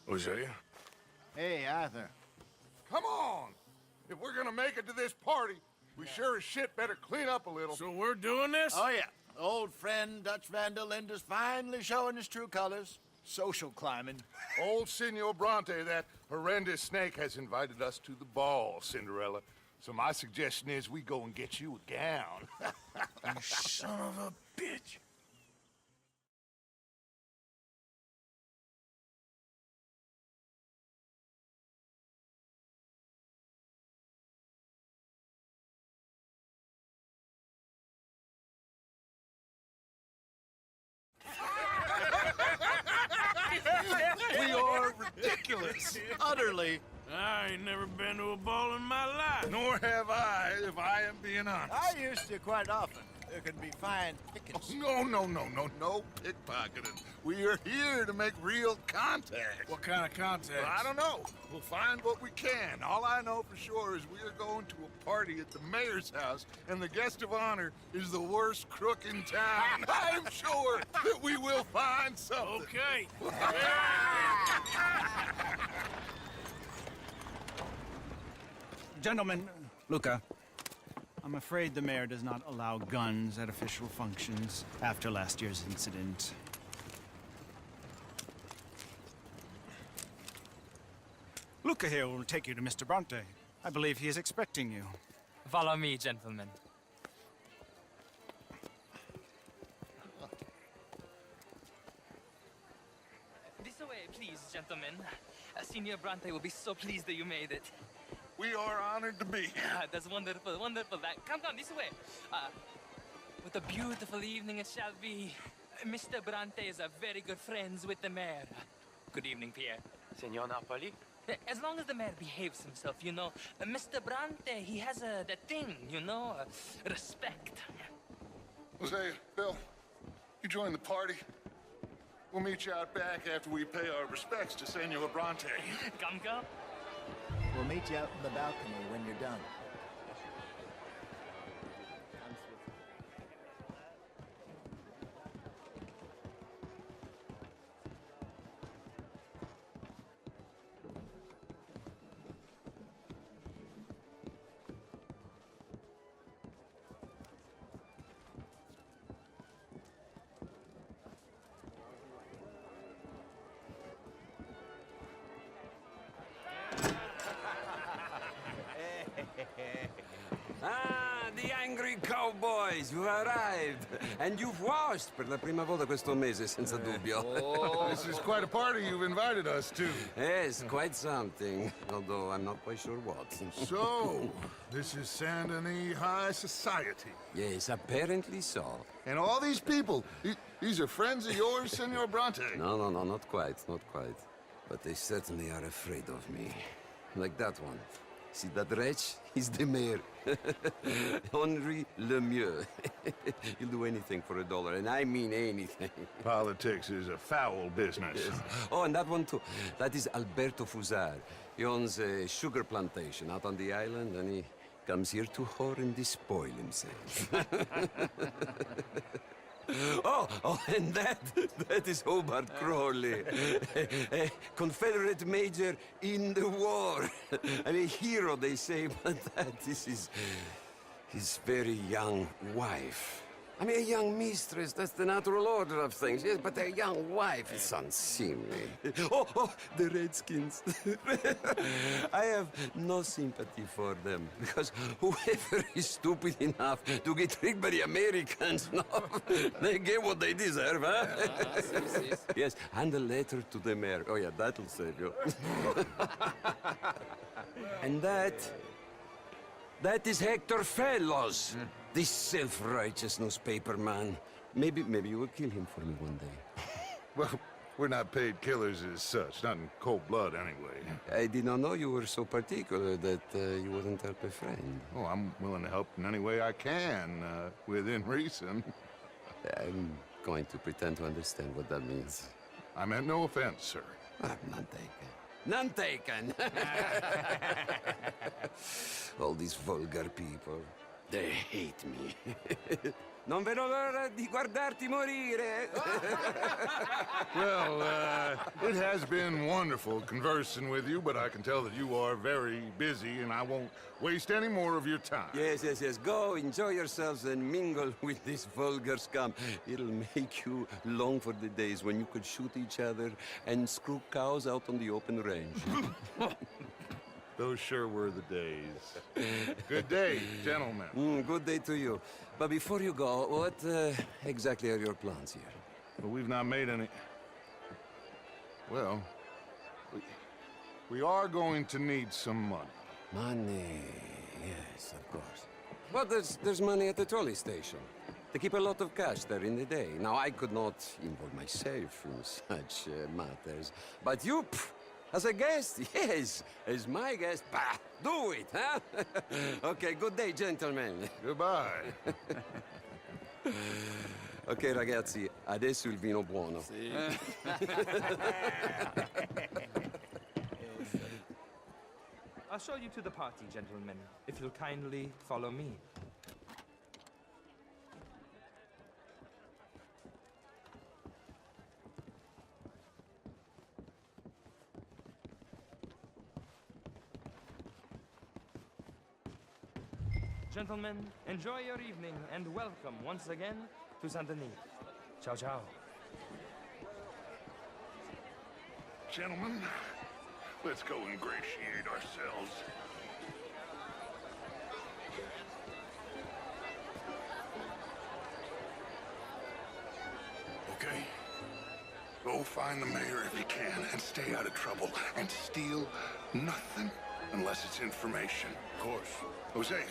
Hosea? Hey, Arthur. Come on! If we're gonna make it to this party, we sure as shit better clean up a little. So we're doing this? Oh, yeah. Old friend Dutch Van der Linde's finally showing his true colors. Social climbing. Old Senor Bronte, that horrendous snake, has invited us to the ball, Cinderella. So my suggestion is we go and get you a gown. You son of a bitch. We are ridiculous. Utterly. I ain't never been to a ball in my life. Nor have I, if I am being honest. I used to quite often. There can be fine pickings. No pickpocketing. We are here to make real contact. What kind of contact? Well, I don't know. We'll find what we can. All I know for sure is we are going to a party at the mayor's house, and the guest of honor is the worst crook in town. I'm sure that we will find something. Okay. Gentlemen, Luca, I'm afraid the mayor does not allow guns at official functions after last year's incident. Luca here will take you to Mr. Bronte. I believe he is expecting you. Follow me, gentlemen. This way, please, gentlemen. Senior Bronte will be so pleased that you made it. We are honored to be here. That's wonderful, wonderful. Come this way. What a beautiful evening it shall be. Mr. Bronte is a very good friends with the mayor. Good evening, Pierre. Senor Napoli? As long as the mayor behaves himself, you know. Mr. Bronte, he has that thing, you know, respect. Hosea, Bill, you join the party. We'll meet you out back after we pay our respects to Senor Bronte. Come. We'll meet you out in the balcony when you're done. Ah, the angry cowboys, you arrived. And you've washed per la prima volta questo mese, senza dubbio. This is quite a party you've invited us to. Yes, quite something. Although I'm not quite sure what. So, this is Saint Denis High Society. Yes, apparently so. And all these people, these are friends of yours, Senor Bronte? No, not quite, not quite. But they certainly are afraid of me. Like that one. See that wretch? He's the mayor. Henri Lemieux. He'll do anything for $1, and I mean anything. Politics is a foul business. Yes. Oh, and that one too. That is Alberto Fusar. He owns a sugar plantation out on the island, and he comes here to whore and despoil himself. Oh, and that is Hobart Crawley, a Confederate major in the war. I mean, a hero, they say, but that is his very young wife. I mean, a young mistress, that's the natural order of things, yes, but a young wife is unseemly. Oh, the Redskins. I have no sympathy for them, because whoever is stupid enough to get tricked by the Americans, no, they get what they deserve, huh? Yes, and a letter to the mayor. Oh, yeah, that'll save you. And that is Hector Fellows. This self-righteous newspaper man. Maybe you will kill him for me one day. Well, we're not paid killers as such, not in cold blood anyway. I did not know you were so particular that you wouldn't help a friend. Oh, I'm willing to help in any way I can, within reason. I'm going to pretend to understand what that means. I meant no offense, sir. None taken. None taken! All these vulgar people, they hate me. Non vedo l'ora di guardarti morire. Well, it has been wonderful conversing with you, but I can tell that you are very busy, and I won't waste any more of your time. Yes, yes, yes. Go, enjoy yourselves, and mingle with this vulgar scum. It'll make you long for the days when you could shoot each other and screw cows out on the open range. Those sure were the days. Good day, gentlemen. Good day to you. But before you go, what exactly are your plans here? Well, we've not made any... Well, we are going to need some money. Money, yes, of course. But there's money at the trolley station. They keep a lot of cash there in the day. Now, I could not involve myself in such matters. But you, as a guest, yes, as my guest, bah, do it, huh? Okay, good day, gentlemen. Goodbye. Ok, ragazzi, adesso il vino buono. I'll show you to the party, gentlemen, if you'll kindly follow me. Gentlemen, enjoy your evening and welcome once again to Saint Denis. Ciao, ciao. Gentlemen, let's go ingratiate ourselves. Okay. Go find the mayor if you can and stay out of trouble and steal nothing unless it's information. Of course. Hosea,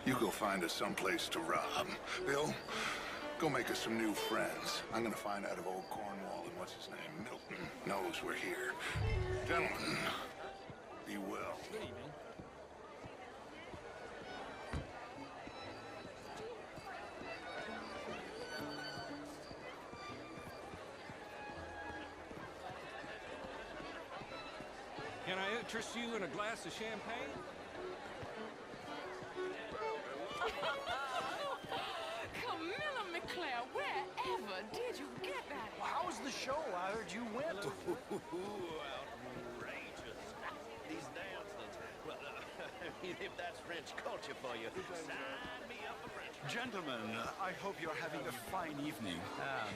you go find us someplace to rob. Bill, go make us some new friends. I'm gonna find out if old Cornwall and what's his name, Milton, knows we're here. Gentlemen, be well. Can I interest you in a glass of champagne? Camilla McClare, wherever did you get that? How was the show? I heard you went. Outrageous. These dances. Well, I mean, if that's French culture for you, sign me up for French. Gentlemen, I hope you're having a fine evening.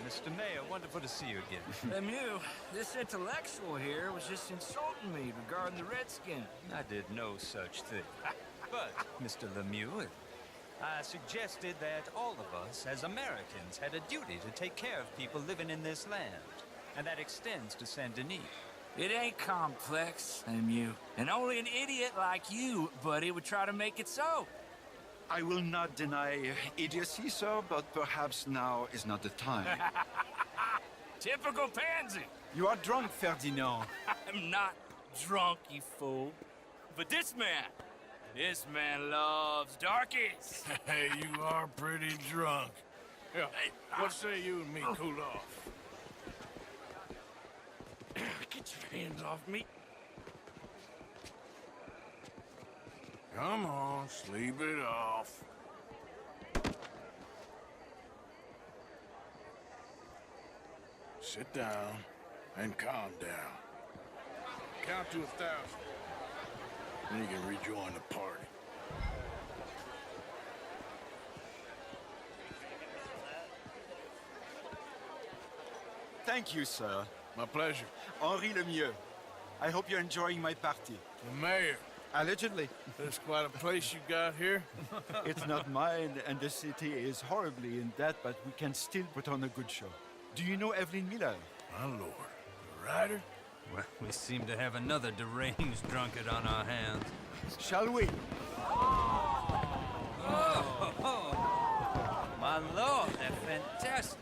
Mr. Mayor, wonderful to see you again. Lemieux, this intellectual here was just insulting me regarding the Redskins. I did no such thing. But, Mr. Lemieux, I suggested that all of us, as Americans, had a duty to take care of people living in this land. And that extends to Saint Denis. It ain't complex, Lemieux. And only an idiot like you, buddy, would try to make it so. I will not deny idiocy, sir, but perhaps now is not the time. Typical pansy. You are drunk, Ferdinand. I'm not drunk, you fool. But this man loves darkies. Hey, you are pretty drunk. Yeah, what say you and me cool off? Get your hands off me. Come on, sleep it off. Sit down and calm down. Count to 1,000. Then you can rejoin the party. Thank you, sir. My pleasure. Henri Lemieux. I hope you're enjoying my party. The mayor. Allegedly. That's quite a place you got here. It's not mine, and the city is horribly in debt, but we can still put on a good show. Do you know Evelyn Miller? My lord. The writer? Well, we seem to have another deranged drunkard on our hands. Shall we? My lord, they're fantastic.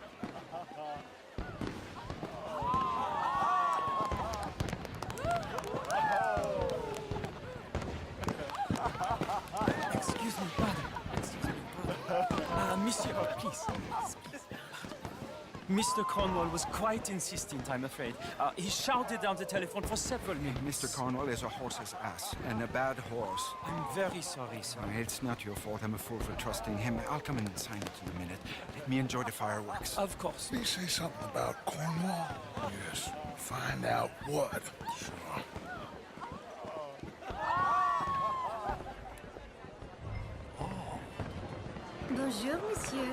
Excuse me, brother. Excuse me, brother. Monsieur, please. Mr. Cornwall was quite insistent, I'm afraid. He shouted down the telephone for several minutes. Mr. Cornwall is a horse's ass, and a bad horse. I'm very sorry, sir. It's not your fault. I'm a fool for trusting him. I'll come in and sign it in a minute. Let me enjoy the fireworks. Of course. Did he say something about Cornwall? Yes. Find out what. Sure. Bonjour, monsieur.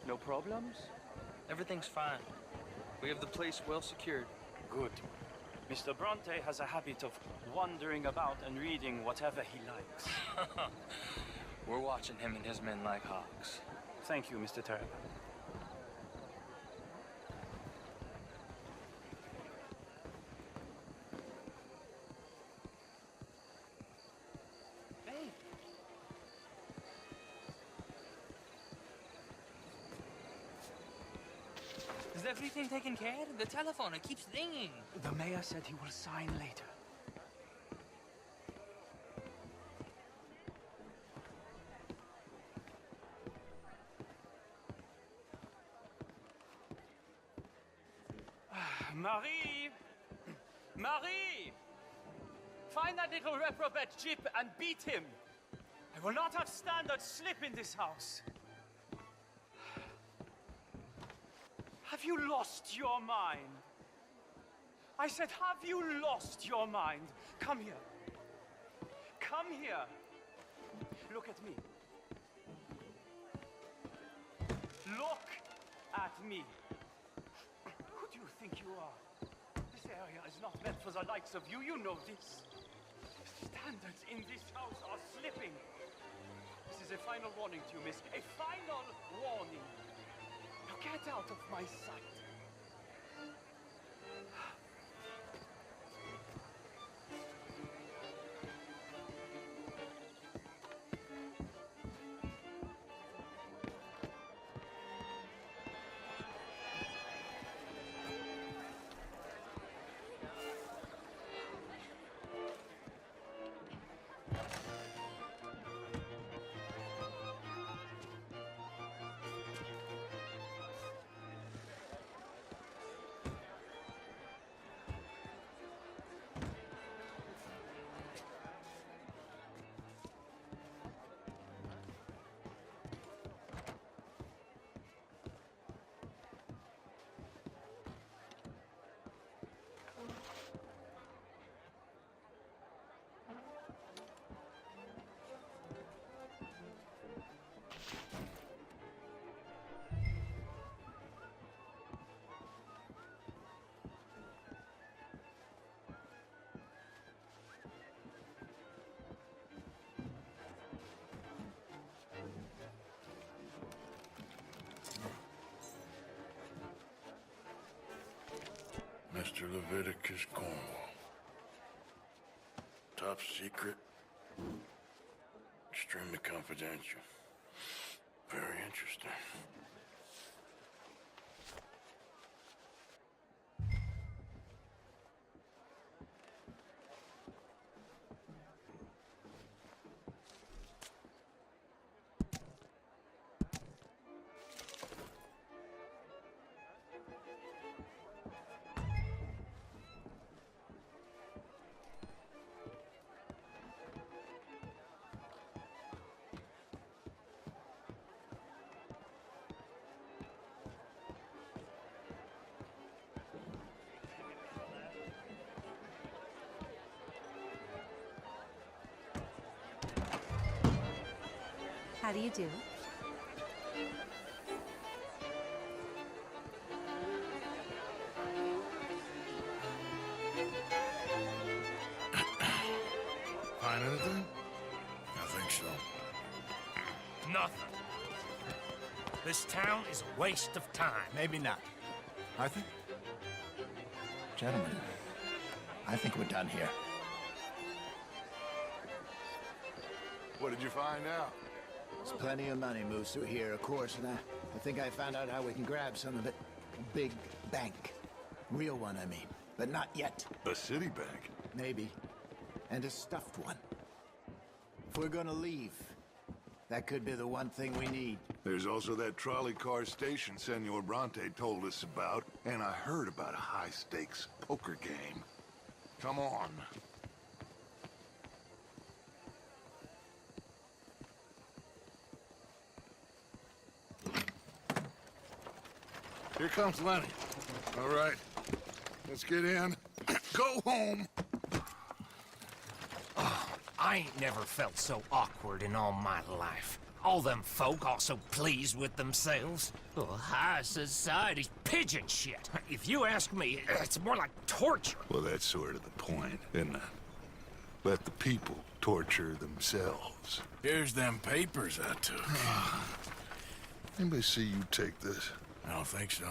No problems? Everything's fine. We have the place well secured. Good. Mr. Bronte has a habit of wandering about and reading whatever he likes. We're watching him and his men like hawks. Thank you, Mr. Terrell. Is everything taken care of? The telephone, it keeps ringing. The mayor said he will sign later. Marie! Marie! Find that little reprobate Jip and beat him. I will not have standard slip in this house. Have you lost your mind? I said, have you lost your mind? Come here. Come here. Look at me. Look at me. Who do you think you are? This area is not meant for the likes of you. You know this. Standards in this house are slipping. This is a final warning to you, miss. A final warning. Now get out of my sight. Mr. Leviticus Cornwall. Top secret. Extremely confidential. Very interesting. How do you do? Find anything? I think so. This town is a waste of time. Maybe not. Arthur? Gentlemen, I think we're done here. What did you find out? There's plenty of money moves through here, of course, and I think I found out how we can grab some of it. A big bank. Real one, I mean. But not yet. A city bank? Maybe. And a stuffed one. If we're gonna leave, that could be the one thing we need. There's also that trolley car station Senor Bronte told us about, and I heard about a high-stakes poker game. Come on. Here comes Lenny. All right, let's get in. Go home. I ain't never felt so awkward in all my life. All them folk all so pleased with themselves. Oh, high society's pigeon shit. If you ask me, it's more like torture. Well, that's sort of the point, isn't it? Let the people torture themselves. Here's them papers I took. Anybody see you take this? I don't think so.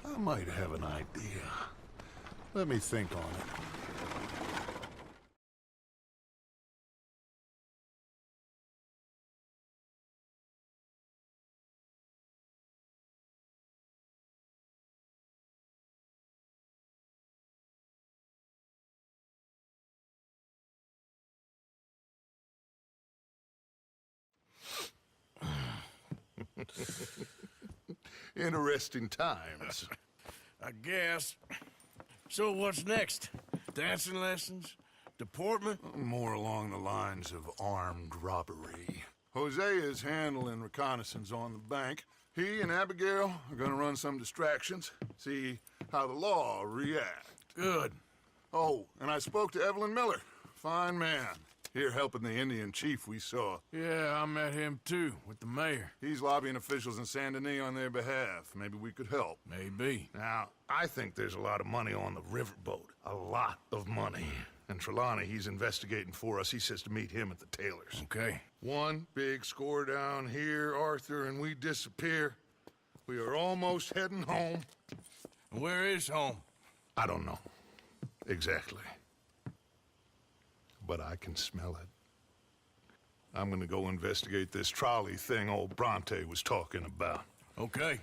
I might have an idea. Let me think on it. Interesting times. I guess. So what's next? Dancing lessons? Deportment? More along the lines of armed robbery. Hosea is handling reconnaissance on the bank. He and Abigail are gonna run some distractions, see how the law reacts. Good. Oh, and I spoke to Evelyn Miller. Fine man. Here helping the Indian chief we saw. Yeah, I met him too, with the mayor. He's lobbying officials in Saint Denis on their behalf. Maybe we could help. Maybe. Now, I think there's a lot of money on the riverboat. A lot of money. And Trelawney, he's investigating for us. He says to meet him at the Taylor's. Okay. One big score down here, Arthur, and we disappear. We are almost heading home. Where is home? I don't know. Exactly. But I can smell it. I'm gonna go investigate this trolley thing old Bronte was talking about. Okay.